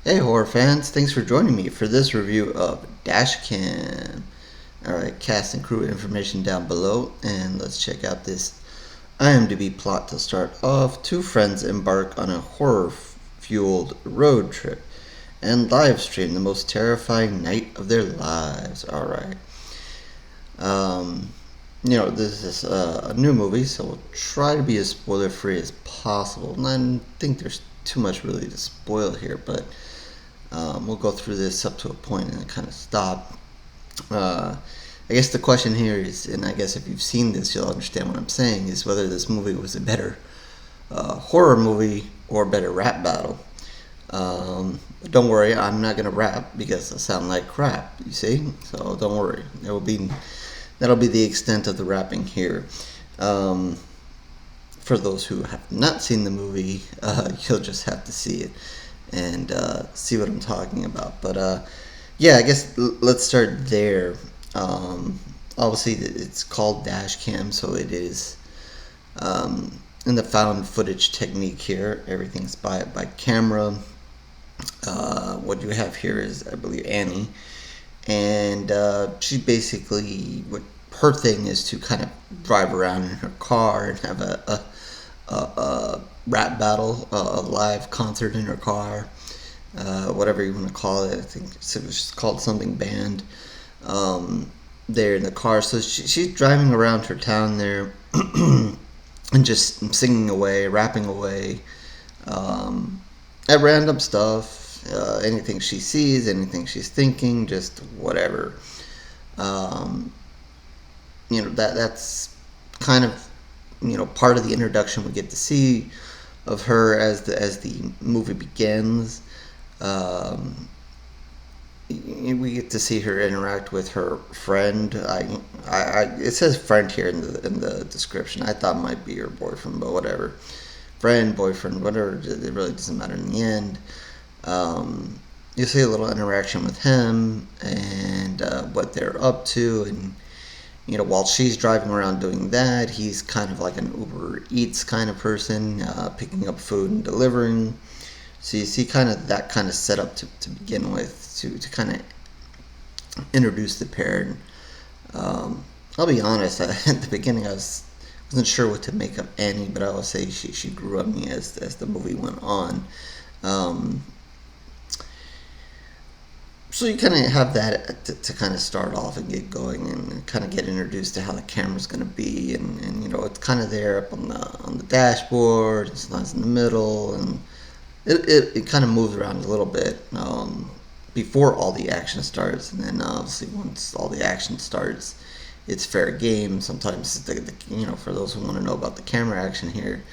Hey horror fans, thanks for joining me for this review of Dashcam. Alright, cast and crew information down below, and let's check out this IMDb plot to start off. Two friends embark on a horror-fueled road trip and live stream the most terrifying night of their lives. Alright. Um, this is a new movie, so we'll try to be as spoiler-free as possible. And I don't think there's too much really to spoil here, but we'll go through this up to a point and kind of stop. I guess the question here is, and I guess if you've seen this, you'll understand what I'm saying, is whether this movie was a better horror movie or a better rap battle. Don't worry, I'm not gonna rap because I sound like crap. You see, so don't worry. That'll be the extent of the rapping here. For those who have not seen the movie, you'll just have to see it and see what I'm talking about. But yeah, I guess let's start there. Obviously, it's called Dashcam, so it is in the found footage technique here. Everything's by camera. What you have here is, I believe, Annie, and she basically, what her thing is to kind of drive around in her car and have a rap battle, a live concert in her car, whatever you want to call it. I think it was called something band. There in the car, so she's driving around her town there and just singing away, rapping away, at random stuff, anything she sees, anything she's thinking, just whatever. That's kind of part of the introduction we get to see of her as the movie begins. We get to see her interact with her friend. It says friend here in the description. I thought it might be her boyfriend, but whatever. Friend, boyfriend, whatever. It really doesn't matter in the end. You see a little interaction with him and what they're up to, and while she's driving around doing that, he's kind of like an Uber Eats kind of person, picking up food and delivering. So you see kind of that kind of setup to begin with, to kind of introduce the pair. And, I'll be honest, at the beginning I wasn't sure what to make of Annie, but I would say she grew on me as the movie went on. So you kind of have that to kind of start off and get going and kind of get introduced to how the camera's going to be, and it's kind of there up on the dashboard. It's nice in the middle, and it kind of moves around a little bit before all the action starts, and then obviously once all the action starts, it's fair game. Sometimes for those who want to know about the camera action here,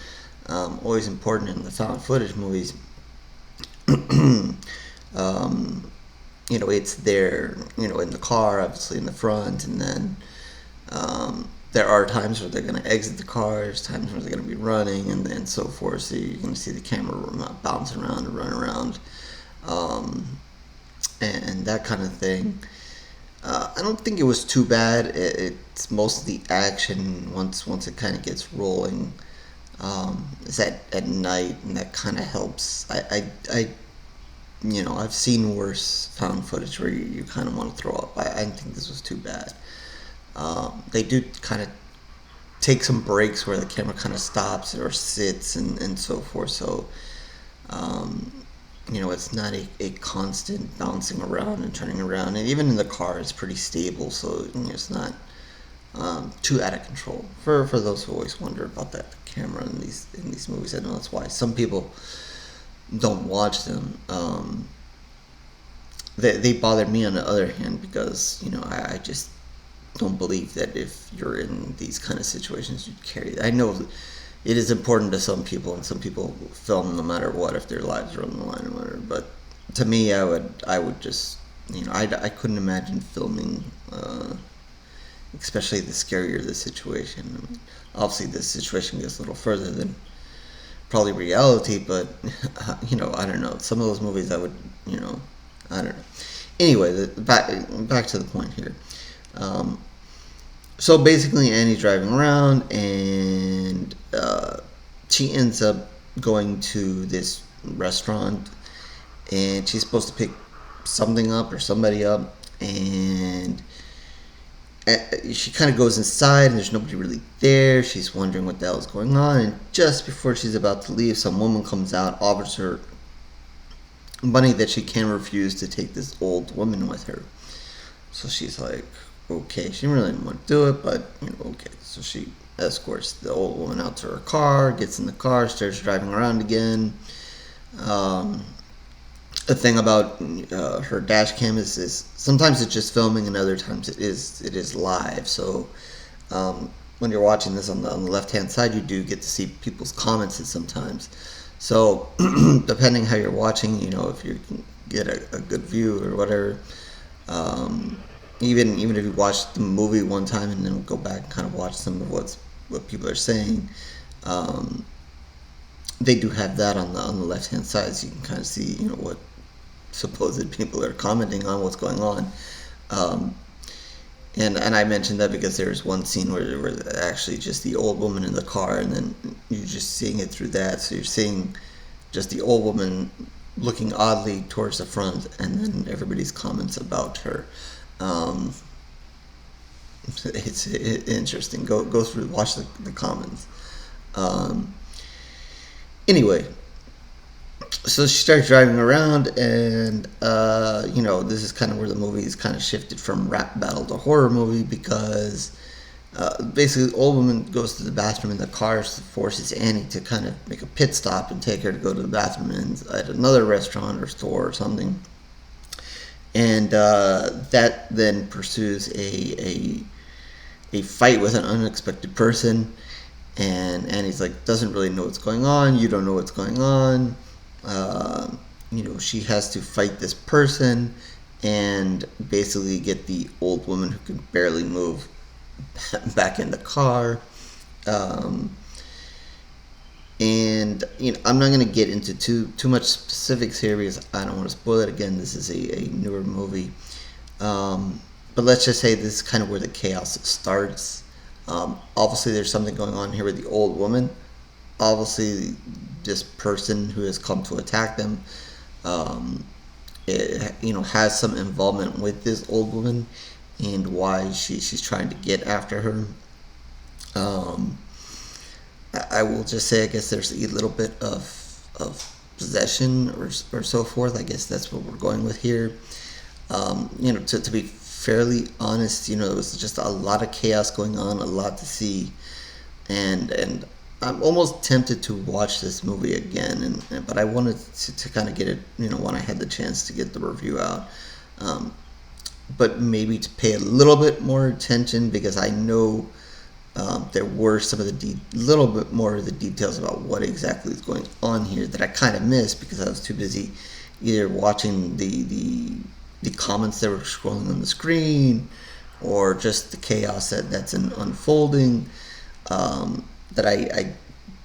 always important in the found footage movies. It's there, in the car, obviously in the front, and then there are times where they're going to exit the car, there's times where they're going to be running, and so forth, so you're going to see the camera bounce around and run around, and that kind of thing. I don't think it was too bad. It's most of the action, once it kind of gets rolling, is at night, and that kind of helps. I've seen worse found footage where you kind of want to throw up. I didn't think this was too bad. They do kind of take some breaks where the camera kind of stops or sits and so forth. So, it's not a constant bouncing around and turning around. And even in the car, it's pretty stable. So, it's not too out of control. For those who always wonder about that camera in these movies, I know that's why some people don't watch them. They bother me on the other hand because I just don't believe that if you're in these kind of situations you'd carry. I know it is important to some people, and some people film no matter what if their lives are on the line or whatever. But to me, I would just I couldn't imagine filming, especially the scarier the situation. I mean, obviously, this situation gets a little further than probably reality, but I don't know. Some of those movies I would, I don't know. Anyway, back to the point here. So basically, Annie's driving around, and she ends up going to this restaurant, and she's supposed to pick something up or somebody up, and she kind of goes inside and there's nobody really there. She's wondering what the hell is going on, and just before she's about to leave, some woman comes out, offers her money that she can't refuse to take this old woman with her. So she's like, okay, she really didn't want to do it, but okay. So she escorts the old woman out to her car, gets in the car, starts driving around again. The thing about her dash cam is sometimes it's just filming, and other times it is live. So when you're watching this on the left hand side, you do get to see people's comments sometimes. So depending how you're watching, if you can get a good view or whatever, even if you watch the movie one time and then go back and kind of watch some of what people are saying, they do have that on the left hand side, so you can kind of see what supposed people are commenting on what's going on. And I mentioned that because there's one scene where actually just the old woman in the car, and then you're just seeing it through that. So you're seeing just the old woman looking oddly towards the front, and then everybody's comments about her. It's interesting. Go through, watch the comments. Anyway, so she starts driving around, and this is kind of where the movie is kind of shifted from rap battle to horror movie, because basically the old woman goes to the bathroom in the car, forces Annie to kind of make a pit stop and take her to go to the bathroom at another restaurant or store or something, and that then pursues a fight with an unexpected person, and Annie's like, doesn't really know what's going on. You don't know what's going on. She has to fight this person and basically get the old woman who can barely move back in the car. And I'm not going to get into too much specifics here because I don't want to spoil it. Again, this is a newer movie. But let's just say this is kind of where the chaos starts. Obviously, there's something going on here with the old woman. Obviously, this person who has come to attack them, has some involvement with this old woman and why she's trying to get after her. I will just say, I guess there's a little bit of possession or so forth. I guess that's what we're going with here. To be fairly honest, there was just a lot of chaos going on, a lot to see, and I'm almost tempted to watch this movie again, but I wanted to kind of get it, when I had the chance to get the review out. But maybe to pay a little bit more attention, because I know there were some of little bit more of the details about what exactly is going on here that I kind of missed because I was too busy either watching the comments that were scrolling on the screen, or just the chaos that's unfolding. That I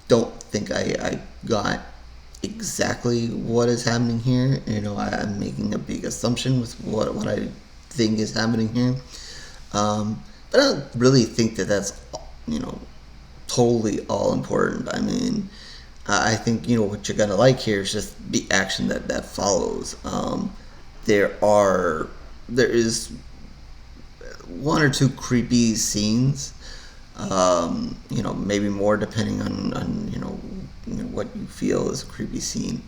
don't think I got exactly what is happening here. I'm making a big assumption with what I think is happening here. But I don't really think that's totally all important. I mean, I think what you're gonna like here is just the action that follows. There is one or two creepy scenes. Maybe more depending on what you feel is a creepy scene.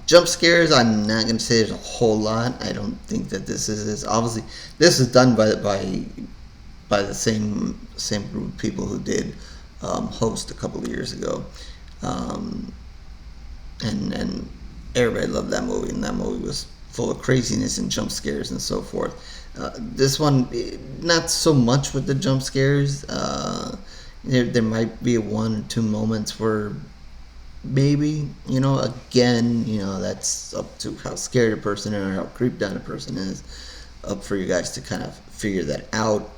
Jump scares, I'm not going to say there's a whole lot. I don't think that this is obviously, this is done by the same group of people who did Host a couple of years ago, and everybody loved that movie, and that movie was full of craziness and jump scares and so forth. This one, not so much with the jump scares. There might be one or two moments where maybe, again, that's up to how scared a person or how creeped out a person is, up for you guys to kind of figure that out.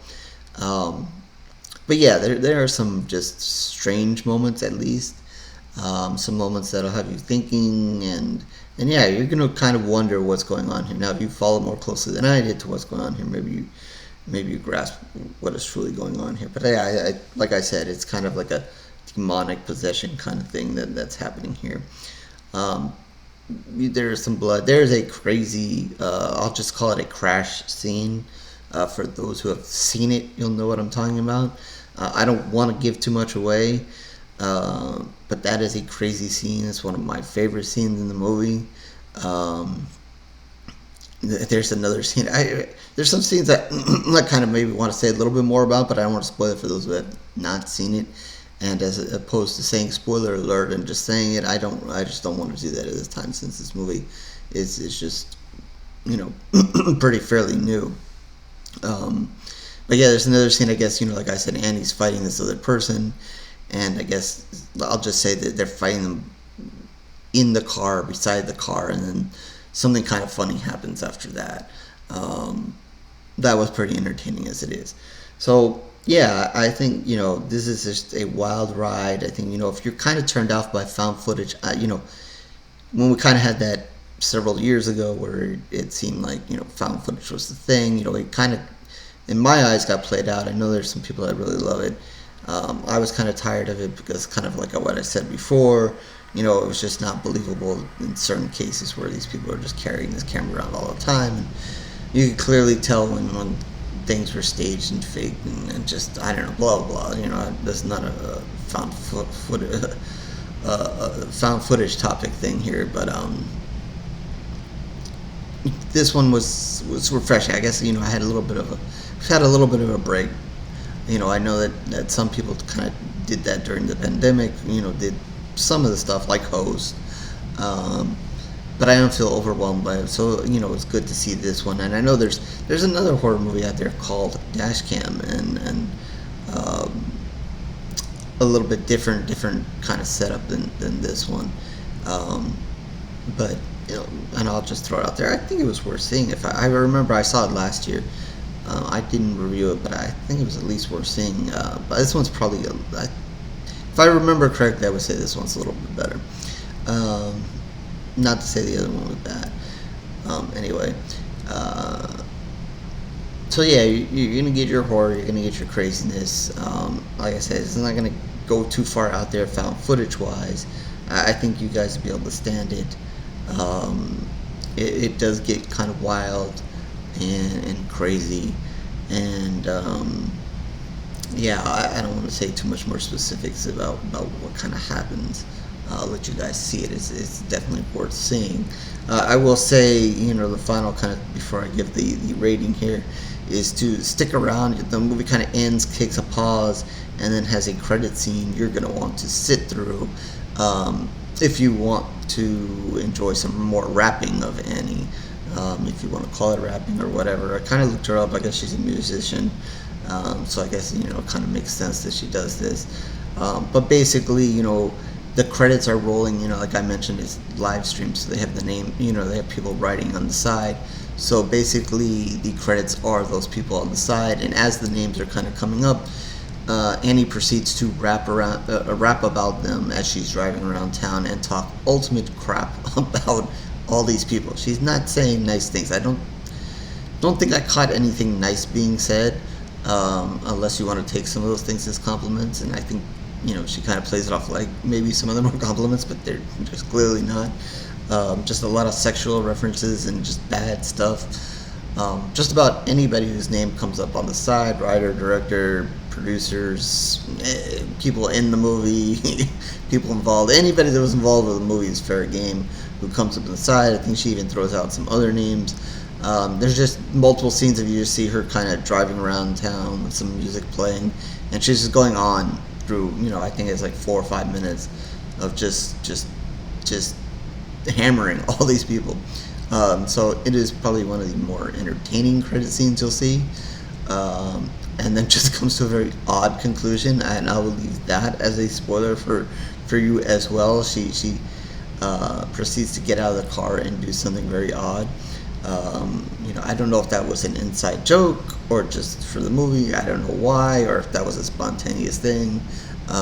But yeah, there are some just strange moments, at least. Some moments that'll have you thinking, and yeah, you're gonna kind of wonder what's going on here. Now, if you follow more closely than I did to what's going on here, maybe you grasp what is truly going on here. But I like I said, it's kind of like a demonic possession kind of thing that's happening here. there's some blood. There's a crazy, I'll just call it a crash scene. For those who have seen it, you'll know what I'm talking about. I don't want to give too much away, but that is a crazy scene. It's one of my favorite scenes in the movie. Um, there's another scene. There's some scenes that I kind of maybe want to say a little bit more about, but I don't want to spoil it for those who have not seen it. And as opposed to saying spoiler alert and just saying it, I just don't want to do that at this time, since this movie is just, you know, pretty fairly new. Um, but yeah, there's another scene. I guess, you know, like I said, Annie's fighting this other person, and I guess I'll just say that they're fighting them in the car, beside the car, and then something kind of funny happens after that. Um, that was pretty entertaining as it is. So yeah, I think, you know, this is just a wild ride. I think, you know, if you're kind of turned off by found footage, you know, when we kind of had that several years ago where it seemed like, you know, found footage was the thing, you know, it kind of, in my eyes, got played out. I know there's some people that really love it. I was kind of tired of it because, kind of like what I said before, you know, it was just not believable in certain cases where these people are just carrying this camera around all the time, and you could clearly tell when things were staged and fake, and just, I don't know, blah blah. You know, that's not a found footage topic thing here, but this one was refreshing. I guess, you know, I had a little bit of a break. You know, I know that some people kind of did that during the pandemic. You know, did some of the stuff like Host, but I don't feel overwhelmed by it. So, you know, it's good to see this one. And I know there's another horror movie out there called Dashcam, and a little bit different kind of setup than this one. But, you know, and I'll just throw it out there. I think it was worth seeing. If I remember, I saw it last year. I didn't review it, but I think it was at least worth seeing. But this one's probably, if I remember correctly, I would say this one's a little bit better. Not to say the other one was bad. Anyway, so yeah, you're gonna get your horror, you're gonna get your craziness. Like I said, it's not gonna go too far out there, found footage wise. I think you guys will be able to stand it. It does get kind of wild and crazy, and yeah, I don't want to say too much more specifics about what kind of happens. I'll let you guys see it. It's definitely worth seeing. I will say, you know, the final kind of, before I give the rating here, is to stick around. The movie kind of ends, takes a pause, and then has a credit scene you're going to want to sit through if you want to enjoy some more rapping of Annie, if you want to call it rapping or whatever. I kind of looked her up. I guess she's a musician, so I guess, you know, it kind of makes sense that she does this. But basically, you know, the credits are rolling. You know, like I mentioned, it's live stream, so they have the name. You know, they have people writing on the side. So basically, the credits are those people on the side, and as the names are kind of coming up, Annie proceeds to rap about them as she's driving around town and talk ultimate crap about all these people. She's not saying nice things. I don't think I caught anything nice being said, unless you want to take some of those things as compliments. And I think, you know, she kind of plays it off like maybe some of them are compliments, but they're just clearly not. Just a lot of sexual references and just bad stuff. Just about anybody whose name comes up on the side, writer, director, producers, people in the movie, people involved, anybody that was involved with the movie is fair game who comes up on the side. I think she even throws out some other names. There's just multiple scenes of you just see her kind of driving around town with some music playing, and she's just going on through, you know, I think it's like 4 or 5 minutes of just hammering all these people. So it is probably one of the more entertaining credit scenes you'll see, and then just comes to a very odd conclusion, and I will leave that as a spoiler for you as well. She proceeds to get out of the car and do something very odd. You know, I don't know if that was an inside joke or just for the movie. I don't know why, or if that was a spontaneous thing.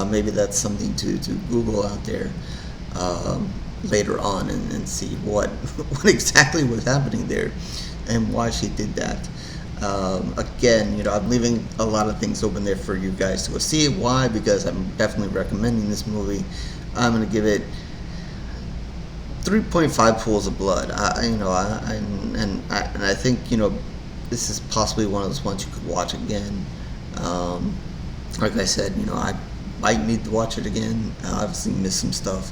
Maybe that's something to Google out there later on and see what exactly was happening there and why she did that. Again, you know, I'm leaving a lot of things open there for you guys to go see it. Why? Because I'm definitely recommending this movie. I'm going to give it 3.5 pools of blood. And I think this is possibly one of those ones you could watch again. Like I said, I might need to watch it again. Obviously, miss some stuff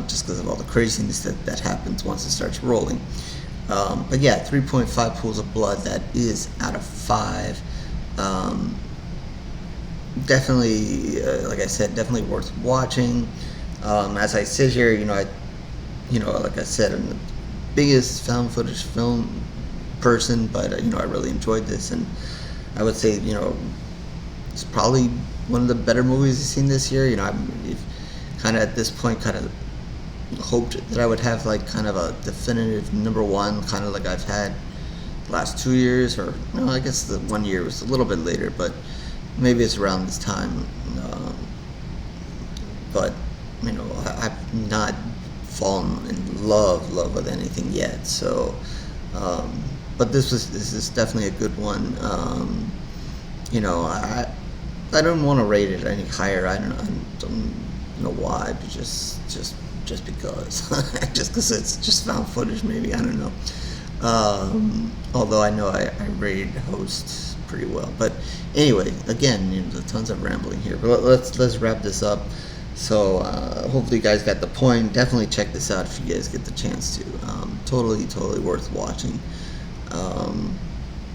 just because of all the craziness that happens once it starts rolling. But yeah, 3.5 pools of blood. That is out of 5. Definitely, like I said, definitely worth watching. As I sit here, like I said, I'm the biggest found footage film person, but I really enjoyed this, and I would say, it's probably one of the better movies I've seen this year. I'm kind of at this point kind of hoped that I would have like kind of a definitive number one, kind of like I've had the last 2 years, or I guess the 1 year was a little bit later, but maybe it's around this time. But I've not fallen in love with anything yet. So, but this is definitely a good one. I don't want to rate it any higher. I don't know why, but just because, just because it's just found footage. Maybe, I don't know. Although I know I rated Host pretty well. But anyway, again, tons of rambling here. But let's wrap this up. So hopefully you guys got the point. Definitely check this out if you guys get the chance to. Totally worth watching.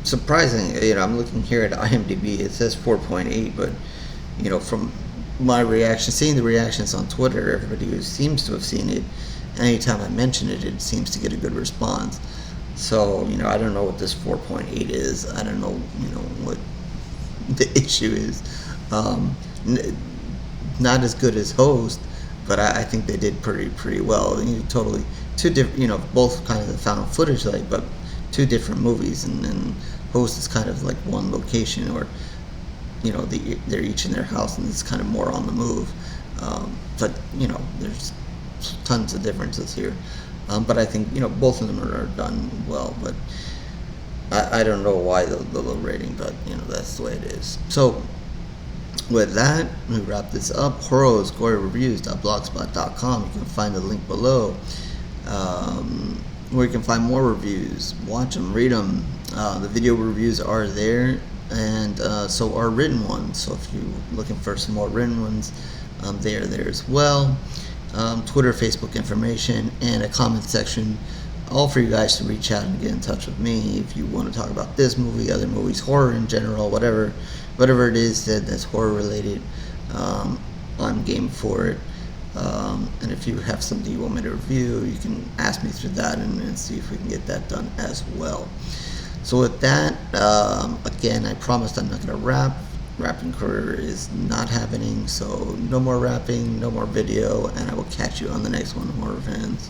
Surprising, I'm looking here at IMDb. It says 4.8, but from my reaction, seeing the reactions on Twitter, everybody who seems to have seen it, anytime I mention it, it seems to get a good response. So I don't know what this 4.8 is. I don't know what the issue is. Not as good as Host, but I think they did pretty well. Totally two different, both kind of the found footage like, but two different movies, and Host is kind of like one location, or they're each in their house, and it's kind of more on the move. But there's tons of differences here. But I think both of them are done well. But I don't know why the low rating, but that's the way it is. So with that, we wrap this up. Horrors, Gory Reviews.blogspot.com. You can find the link below, where you can find more reviews. Watch them, read them. The video reviews are there, and so are written ones. So if you're looking for some more written ones, they are there as well. Twitter, Facebook information, and a comment section, all for you guys to reach out and get in touch with me if you want to talk about this movie, other movies, horror in general, whatever it is that's horror related. I'm game for it. And if you have something you want me to review, you can ask me through that and see if we can get that done as well. So with that, again, I promised I'm not going to rap. Rapping career is not happening, so no more rapping, no more video, and I will catch you on the next one, horror fans.